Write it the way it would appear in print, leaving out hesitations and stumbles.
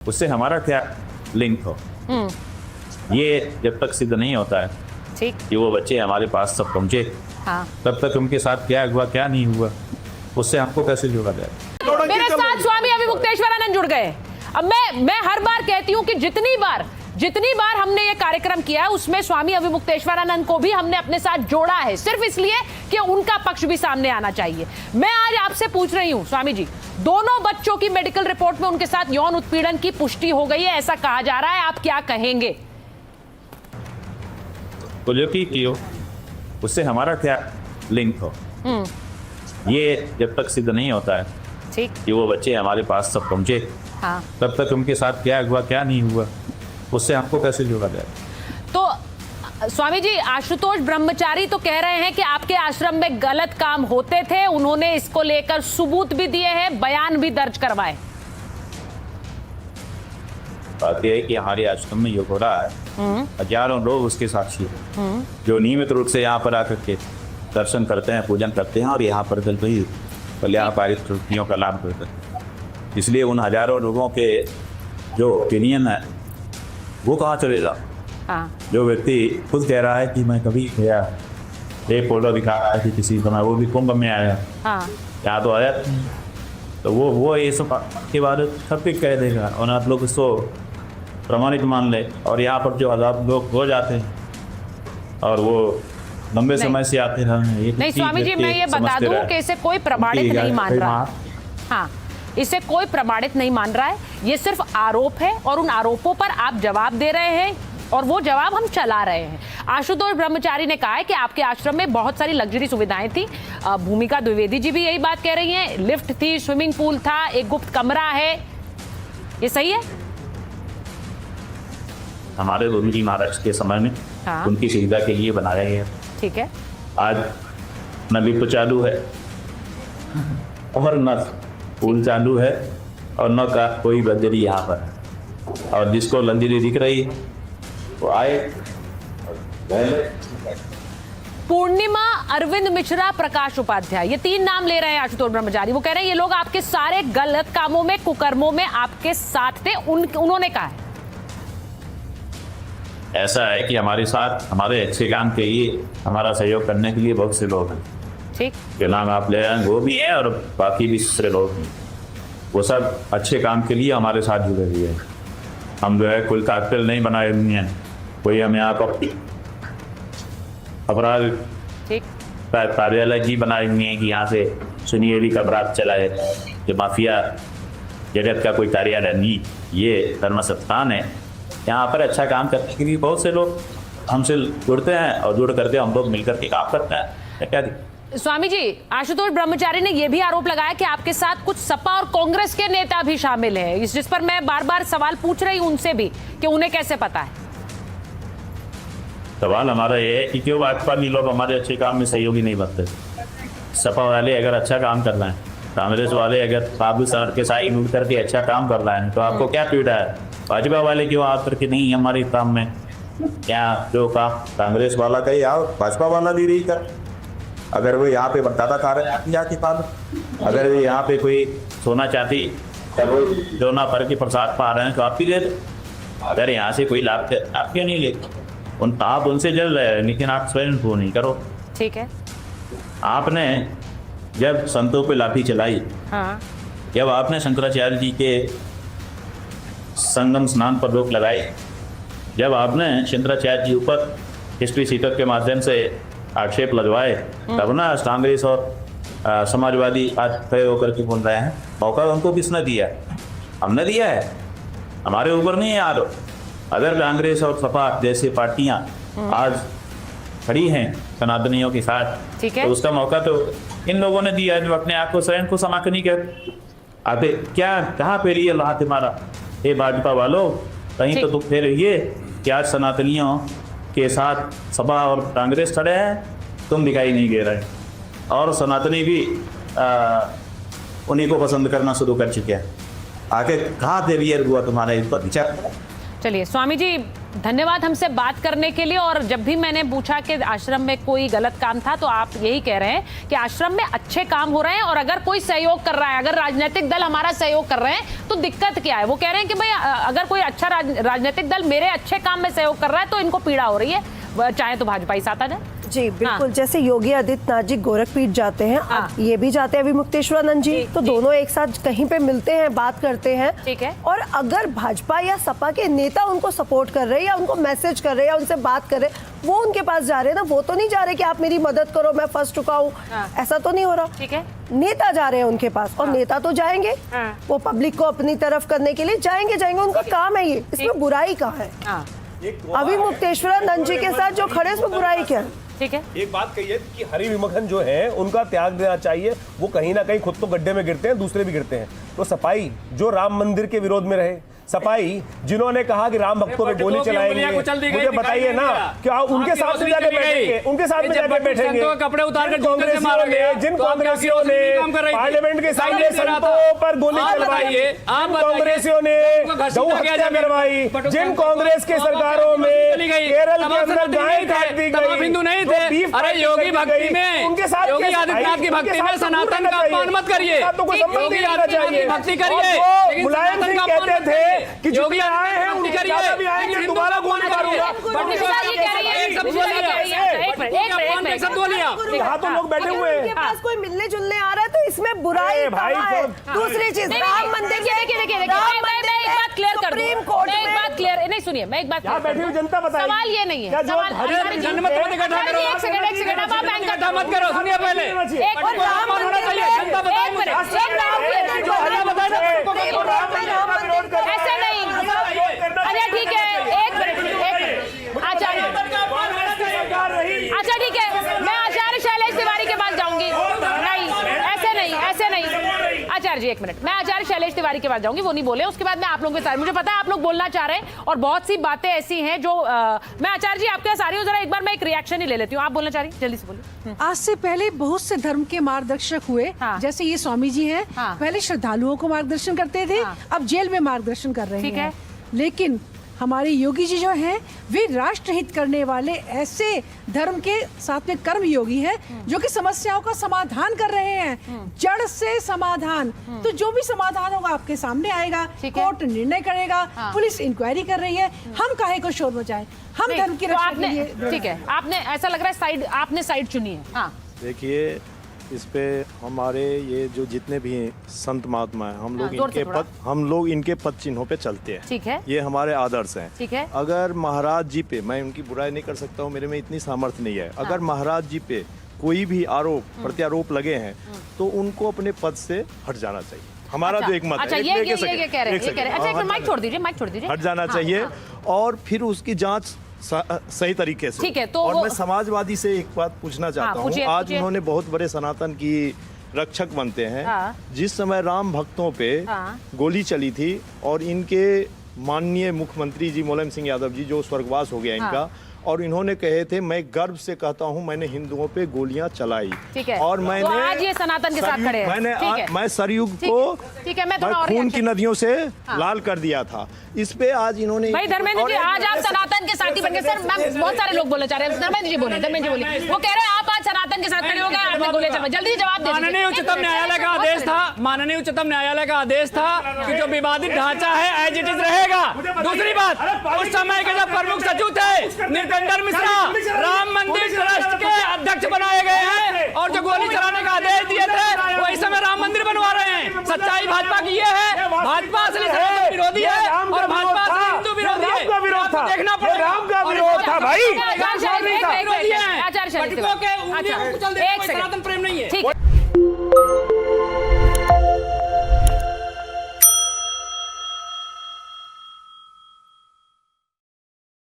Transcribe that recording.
उससे हमारा क्या लिंक हो, ये जब तक सिद्ध नहीं होता है ठीक। कि वो बच्चे हमारे पास सब पहुंचे, हाँ। तब तक उनके साथ क्या हुआ क्या नहीं हुआ उससे हमको कैसे जोड़ा जाए। मेरे साथ स्वामी अभिमुक्तेश्वरानंद जुड़ गए। अब मैं हर बार कहती हूँ कि जितनी बार हमने ये कार्यक्रम किया है उसमें स्वामी अभिमुक्तेश्वरानंद को भी हमने अपने साथ जोड़ा है, सिर्फ इसलिए कि उनका पक्ष भी सामने आना चाहिए। मैं आज आपसे पूछ रही हूँ स्वामी जी, दोनों बच्चों की मेडिकल रिपोर्ट में उनके साथ यौन उत्पीड़न की पुष्टि हो गई है, ऐसा कहा जा रहा है, आप क्या कहेंगे? तो जो की हो उससे हमारा क्या लिंक हो, ये जब तक सिद्ध नहीं होता है ठीक कि वो बच्चे हमारे पास सब पहुंचे, हाँ। तब तक उनके साथ क्या हुआ क्या नहीं हुआ उससे हमको कैसे जोड़ा जाए। तो स्वामी जी, आशुतोष ब्रह्मचारी तो कह रहे हैं कि आपके आश्रम में गलत काम होते थे, उन्होंने इसको लेकर सबूत भी दिए हैं, बयान भी दर्ज करवाए। बात यह है कि हमारे आश्रम में योग हो रहा है, हजारों लोग उसके साक्षी हैं जो नियमित रूप से यहाँ पर आकर के दर्शन करते हैं, पूजन करते हैं और यहाँ पर कल्याण पारित कृतियों का लाभ करते हैं। इसलिए उन हजारों लोगों के जो ओपिनियन है वो कहाँ चलेगा। हाँ। जो व्यक्ति खुद कह रहा है कि मैं कभी गया, एक फोटो दिखा रहा है कि किसी समय वो भी कुंभ में आया, हाँ। यहाँ तो आया, तो वो ये सब के बारे में सब कुछ कह देगा और आप लोग इसको प्रमाणित मान ले। और यहाँ पर जो हजार लोग हो जाते हैं और वो लंबे समय से आते रहे। नहीं स्वामी जी, मैं ये बता दूं कि इसे कोई प्रमाणित नहीं मान रहा। हाँ, इसे कोई प्रमाणित नहीं मान रहा है, ये सिर्फ आरोप है और उन आरोपों पर आप जवाब दे रहे हैं और वो जवाब हम चला रहे हैं। आशुतोष ब्रह्मचारी ने कहा है कि आपके आश्रम में बहुत सारी लग्जरी सुविधाएं थी। भूमिका द्विवेदी जी भी यही बात कह रही हैं, लिफ्ट थी, स्विमिंग पूल था, एक गुप्त कमरा है, ये सही है? हमारे गुरु जी महाराज के समय में हाँ। उनकी सुविधा के लिए बनाया गया। ठीक है। आज न लिफ्ट चालू है और न पूल चालू है और न का कोई लग्जरी यहाँ पर है, और जिसको लग्जरी दिख रही है वो आए। पूर्णिमा, अरविंद मिश्रा, प्रकाश उपाध्याय, ये तीन नाम ले रहे हैं आशुतोष ब्रह्मचारी। वो कह रहे हैं ये लोग आपके सारे गलत कामों में, कुकर्मों में आपके साथ थे। उन्होंने कहा है ऐसा है कि हमारे साथ हमारे अच्छे काम के लिए हमारा सहयोग करने के लिए बहुत से लोग हैं, ठीक, जो नाम आप ले रहे हैं वो भी है और बाकी भी दूसरे लोग हैं। वो सब अच्छे काम के लिए हमारे साथ जुड़े हुए हैं। हम जो है कोई कातिल नहीं बनाए हुए हैं, कोई हम यहाँ पर अपराध ठीक, कार्यालय जी बनाए हुए हैं कि यहाँ से सुनिएरी का अपराध चलाए, जो माफिया जगत का कोई कार्यालय नहीं, ये धर्म स्थान है। यहाँ पर अच्छा काम करने के लिए बहुत से लोग हमसे जुड़ते हैं और जुड़ करके हम लोग मिलकर के काम करते हैं। क्या स्वामी जी, आशुतोष ब्रह्मचारी ने यह भी आरोप लगाया कि आपके साथ कुछ सपा और कांग्रेस के नेता भी शामिल हैं, जिस पर मैं बार बार सवाल पूछ रही हूं उनसे भी कि उन्हें कैसे पता है। सवाल हमारा ये है कि क्यों भाजपा के लोग हमारे अच्छे काम में सहयोगी नहीं बनते। सपा वाले अगर अच्छा काम कर रहे हैं, कांग्रेस वाले अगर साबु सर के साथ मिल करके अच्छा काम कर रहे हैं, तो आपको क्या पीड़ा है? भाजपा वाले क्यों आप करके नहीं हमारे काम में? क्या जो काम कांग्रेस वाला कही आओ, भाजपा वाला भी रही कर। अगर वो यहाँ पे बताता खा रहे हैं जाके पालो, अगर वो यहाँ पे कोई सोना चाहती वो सोना भर के प्रसाद पा रहे हैं तो आप भी ले दो। अगर यहाँ से कोई लाभ आप क्यों नहीं लेते? आप उनसे जल रहे हैं लेकिन आप स्वयं को नहीं करो। ठीक है। आपने जब संतों पे लाठी चलाई, हाँ। जब आपने शंकराचार्य जी के संगम स्नान पर रोक लगाई, जब आपने शंकराचार्य जी ऊपर हिस्ट्री सीटर के माध्यम से आक्षेप लगवाए, तब ना कांग्रेस और समाजवादी आज खड़े होकर के बोल रहे हैं। मौका उनको किसने दिया? हमने दिया है, हमारे ऊपर नहीं है आरोप। अगर कांग्रेस और सपा जैसे पार्टियां आज खड़ी हैं सनातनियों के साथ, ठीक है, तो उसका मौका तो इन लोगों ने दिया है जो अपने आप को स्वयं को समाकनी कर आते। क्या कहाँ पे रही है तुम्हारा? हे भाजपा वालों, कहीं तो तुम फिर ये कि आज सनातनियों के साथ सपा और कांग्रेस खड़े हैं, तुम दिखाई नहीं दे रहे, और सनातनी भी उन्हीं को पसंद करना शुरू कर चुके हैं। आगे कहाँ देवियर हुआ तुम्हारा, इस पर विचार। चलिए स्वामी जी, धन्यवाद हमसे बात करने के लिए। और जब भी मैंने पूछा कि आश्रम में कोई गलत काम था तो आप यही कह रहे हैं कि आश्रम में अच्छे काम हो रहे हैं, और अगर कोई सहयोग कर रहा है, अगर राजनीतिक दल हमारा सहयोग कर रहे हैं तो दिक्कत क्या है। वो कह रहे हैं कि भाई अगर कोई अच्छा राजनीतिक दल मेरे अच्छे काम में सहयोग कर रहा है तो इनको पीड़ा हो रही है, चाहे तो भाजपा ही साथ आ जाए। जी बिल्कुल, जैसे योगी आदित्यनाथ जी गोरखपीठ जाते हैं, अब ये भी जाते हैं अभिमुक्तेश्वरानंद जी, तो दोनों एक साथ कहीं पे मिलते हैं, बात करते हैं। ठीक है। और अगर भाजपा या सपा के नेता उनको सपोर्ट कर रहे हैं या उनको मैसेज कर रहे हैं या उनसे बात कर रहे हैं, वो उनके पास जा रहे हैं ना, वो तो नहीं जा रहे कि आप मेरी मदद करो, मैं फंस चुका हूँ, ऐसा तो नहीं हो रहा। ठीक है। नेता जा रहे हैं उनके पास, और नेता तो जाएंगे, वो पब्लिक को अपनी तरफ करने के लिए जाएंगे, उनका काम है ये, इसमें बुराई कहाँ है? अभिमुक्तेश्वरानंद जी के साथ जो खड़े इसमें बुराई क्या है? ठीक है। एक बात कही है कि हरि विमोचन जो है उनका त्याग देना चाहिए, वो कहीं ना कहीं खुद तो गड्ढे में गिरते हैं, दूसरे भी गिरते हैं। तो सपाई जो राम मंदिर के विरोध में रहे, सपाई जिन्होंने कहा कि राम भक्तों पे गोली चलाएंगे, मुझे बताइए ना क्या उनके साथ में जाके बैठेंगे, उनके साथ में जाके बैठेंगे? कपड़े उतार कर जिन कांग्रेसियों ने पार्लियामेंट के सामने संतों पर गोली चलवाई, कांग्रेसियों ने गौ हत्या करवाई, जिन कांग्रेस के सरकारों में केरल के अंदर गाय काट दी गई, हिंदू नहीं थे। अरे योगी भक्ति में, उनके साथ योगी आदित्यनाथ की भक्ति में सनातन का अपमान मत करिए, योगी आदित्यनाथ की भक्ति करिए। मुलायम सिंह कहते थे कि योगी आए हैं उनके ज्यादा भी आएंगे, दोबारा गोली मारूंगा। यहाँ तो लोग बैठे हुए हैं, उनके पास कोई मिलने जुलने आ रहा है तो इसमें बुराई कहाँ है? दूसरी चीज, राम मंदिर सुप्रीम कोर्ट में, एक बात क्लियर नहीं, सुनिए मैं एक बात बैठी हुई जनता बताएगी। सवाल ये नहीं है, सवाल जनमत मत इकट्ठा करो, एक सेकंड आप इकट्ठा मत करो, सुनिए पहले ऐसे नहीं। अच्छा ठीक है, एक मिनट, अच्छा ठीक है, मैं आचार्य शैलेश तिवारी के पास जाऊंगी। नहीं ऐसे नहीं आचार्य जी, एक मिनट, मैं आचार्य शैलेश तिवारी के पास जाऊंगी, वो नहीं बोले, उसके बाद मैं आप लोगों के साथ, मुझे पता है आप लोग बोलना चाह रहे हैं और बहुत सी बातें ऐसी हैं जो मैं आचार्य जी आपके साथ आ रही हूँ, जरा एक बार मैं एक रिएक्शन ही ले लेती हूँ। आप बोलना चाह रही, जल्दी से बोलिए। आज से पहले बहुत से धर्म के मार्गदर्शक हुए, जैसे ये स्वामी जी हैं, पहले श्रद्धालुओं को मार्गदर्शन करते थे, अब जेल में मार्गदर्शन कर रहे हैं। लेकिन हमारे योगी जी जो हैं वे राष्ट्रहित करने वाले ऐसे धर्म के साथ में कर्म योगी हैं जो कि समस्याओं का समाधान कर रहे हैं, जड़ से समाधान। तो जो भी समाधान होगा आपके सामने आएगा, कोर्ट निर्णय करेगा, पुलिस इंक्वायरी कर रही है, हम काहे को शोर मचाएं? हम धर्म की रक्षा के लिए। ठीक है, आपने ऐसा लग रहा है साइड, आपने साइड चुनी है। हाँ देखिए, इस पे हमारे ये जो जितने भी संत महात्मा हैं, हम लोग इनके पद चिन्हों पे चलते हैं। ठीक है, ये हमारे आदर्श हैं। ठीक है। अगर महाराज जी पे, मैं उनकी बुराई नहीं कर सकता हूँ, मेरे में इतनी सामर्थ्य नहीं है, अगर महाराज जी पे कोई भी आरोप प्रत्यारोप लगे हैं तो उनको अपने पद से हट जाना चाहिए। हमारा जो एक मत है, अच्छा ये कह रहे हैं, अच्छा एक माइक छोड़ दीजिए, हट जाना चाहिए और फिर उसकी जांच सही तरीके से। ठीक है, तो और मैं समाजवादी से एक बात पूछना चाहता हूँ, आज उन्होंने बहुत बड़े सनातन की रक्षक बनते हैं। जिस समय राम भक्तों पे गोली चली थी और इनके माननीय मुख्यमंत्री जी मुलायम सिंह यादव जी, जो स्वर्गवास हो गया इनका, और इन्होंने कहे थे मैं गर्व से कहता हूं मैंने हिंदुओं पे गोलियां चलाई। ठीक है, और मैंने तो आज ये सनातन के साथ खड़े हैं। मैं सरयुग को खून की नदियों से लाल कर दिया था। इस पे आज इन्होंने, भाई धर्मेंद्र जी आज आप सनातन के साथी बन गए। सर बहुत सारे लोग बोलना चाह रहे हैं, धर्मेंद्र जी बोलिए, वो कह रहे हैं आप आज सनातन के साथ खड़े हो गए, आपने गोलियां चलाई, जल्दी जवाब दे। माननीय उच्चतम न्यायालय का आदेश था, माननीय उच्चतम न्यायालय का आदेश था कि जो विवादित ढांचा है एज इट इज रहेगा। दूसरी बात, उस समय के जब प्रमुख सचिव थे नृपेंद्र मिश्रा राम मंदिर ट्रस्ट के अध्यक्ष बनाए गए हैं और जो गोली चलाने का आदेश दिए थे वो इस समय राम मंदिर बनवा रहे हैं। सच्चाई भाजपा की ये है, भाजपा असली सनातन विरोधी है और भाजपा असली हिंदू विरोधी है। देखना पड़ेगा, राम का विरोध था भाई, विरोधी है। आचार्य शैलेश तिवारी, के सनातन प्रेम नहीं है। ठीक।